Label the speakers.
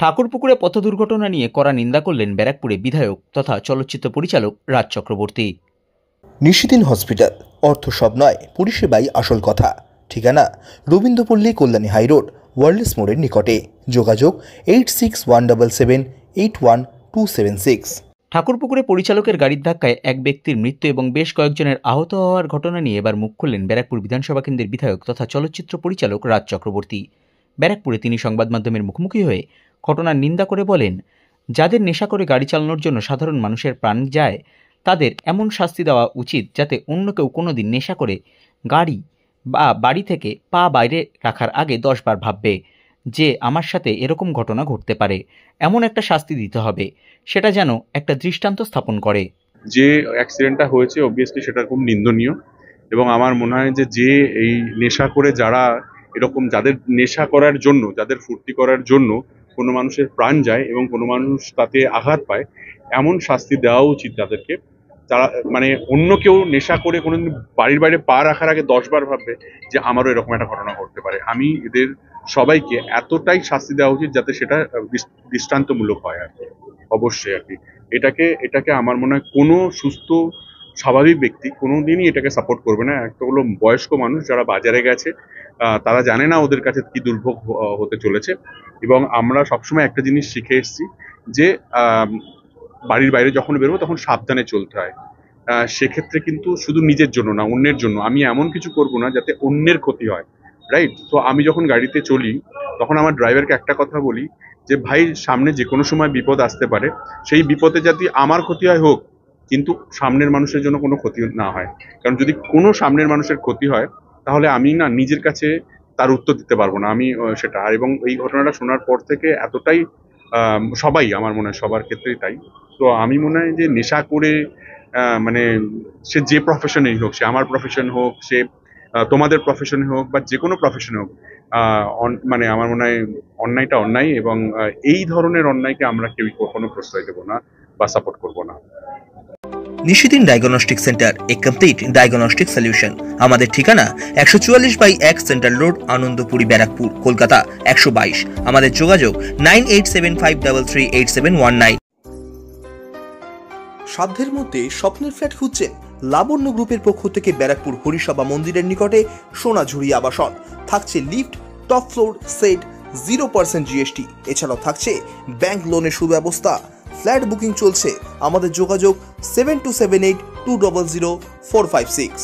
Speaker 1: ঠাকুরপুকুরে পথ দুর্ঘটনা নিয়ে কড়া নিন্দা করলেন ব্যারাকপুরে বিধায়ক তথা চলচ্চিত্র পরিচালক রাজ চক্রবর্তী।
Speaker 2: নিশিদিন হসপিটাল, অর্থ সব নয়, পরিষেবাই আসল কথা। ঠিকানা রবীন্দ্রপল্লী, কল্যাণী হাইরোড, ওয়ার্ল্ডস মোড়ের নিকটে। যোগাযোগ 8617781276।
Speaker 1: ঠাকুরপুকুরে পরিচালকের গাড়ির ধাক্কায় এক ব্যক্তির মৃত্যু এবং বেশ কয়েকজনের আহত হওয়ার ঘটনা নিয়ে এবার মুখ খুললেন ব্যারাকপুর বিধানসভা কেন্দ্রের বিধায়ক তথা চলচ্চিত্র পরিচালক রাজ চক্রবর্তী। ব্যারাকপুরে তিনি সংবাদ মাধ্যমের মুখোমুখি হয়ে ঘটনার নিন্দা করে বলেন, যাদের নেশা করে গাড়ি চালানোর জন্য সাধারণ মানুষের প্রাণ যায় তাদের এমন শাস্তি দেওয়া উচিত যাতে অন্য কেউ কোনোদিন নেশা করে গাড়ি বা বাড়ি থেকে পা বাইরে রাখার আগে 10 বার ভাববে যে আমার সাথে এরকম ঘটনা ঘটতে পারে। এমন একটা শাস্তি দিতে হবে, সেটা যেন একটা দৃষ্টান্ত স্থাপন করে।
Speaker 3: যে অ্যাক্সিডেন্টটা হয়েছে অবভিয়াসলি সেটা খুব নিন্দনীয় এবং আমার মনে হয় যে এই নেশা করে যারা এরকম, যাদের নেশা করার জন্য, যাদের ফুর্তি করার জন্য কোনো মানুষের প্রাণ যায় এবং কোনো মানুষ তাতে আঘাত পায়, এমন শাস্তি দেওয়া উচিত তাদেরকে। তারা মানে অন্য কেউ নেশা করে কোনোদিন বাড়ির বাইরে পা রাখার আগে 10 বার ভাববে যে আমারও এরকম একটা ঘটনা ঘটতে পারে। আমি এদের সবাইকে এতটাই শাস্তি দেওয়া উচিত যাতে সেটা দৃষ্টান্তমূলক হয় আর কি। অবশ্যই আর কি এটাকে আমার মনে হয় কোনো সুস্থ স্বাভাবিক ব্যক্তি কোনোদিনই এটাকে সাপোর্ট করবে না। একটা হলো বয়স্ক মানুষ যারা বাজারে গেছে, তারা জানে না ওদের কাছে কি দুর্ভোগ হতে চলেছে। এবং আমরা সবসময় একটা জিনিস শিখে এসেছি যে বাড়ির বাইরে যখন বেরোবো তখন সাবধানে চলতে হয়। সেক্ষেত্রে কিন্তু শুধু নিজের জন্য না, অন্যের জন্য আমি এমন কিছু করব না যাতে অন্যের ক্ষতি হয়, রাইট? তো আমি যখন গাড়িতে চলি তখন আমার ড্রাইভারকে একটা কথা বলি যে ভাই, সামনে যে কোনো সময় বিপদ আসতে পারে, সেই বিপদে যাতে আমার ক্ষতি হয় হোক, কিন্তু সামনের মানুষের জন্য কোনো ক্ষতি না হয়। কারণ যদি কোনো সামনের মানুষের ক্ষতি হয় তাহলে আমি না নিজের কাছে তার উত্তর দিতে পারবো না। আমি সেটা এবং এই ঘটনাটা শোনার পর থেকে এতটাই সবাই, আমার মনে হয় সবার ক্ষেত্রেই তাই। তো আমি মনে হয় যে নেশা করে মানে সে যে প্রফেশনেই হোক, সে আমার প্রফেশন হোক, সে তোমাদের প্রফেশনে হোক বা যে কোনো প্রফেশনে হোক, মানে আমার মনে হয় অন্যায়টা অন্যায় এবং এই ধরনের অন্যায়কে আমরা কেউ কখনো প্রশ্রয় দেবো না বা সাপোর্ট করবো না।
Speaker 2: নিশিদিন ডায়াগনস্টিক সেন্টার, এ কমপ্লিট ডায়াগনস্টিক সলিউশন। আমাদের ঠিকানা 144/1 সেন্ট্রাল রোড, আনন্দপুরি, ব্যারাকপুর, কলকাতা 122। আমাদের যোগাযোগ 9875338719। সাধ্যের মধ্যে স্বপ্নের ফ্ল্যাট খুঁজছেন? লাবণ্য গ্রুপের পক্ষ থেকে ব্যারাকপুর হরিসভা মন্দিরের নিকটে সোনাঝুরি আবাসন। থাকছে lift, top floor, set, 0% GST। এছাড়াও থাকছে ব্যাংক লোনের সুব্যবস্থা। ফ্ল্যাট বুকিং চলছে। আমাদের যোগাযোগ 7278200456।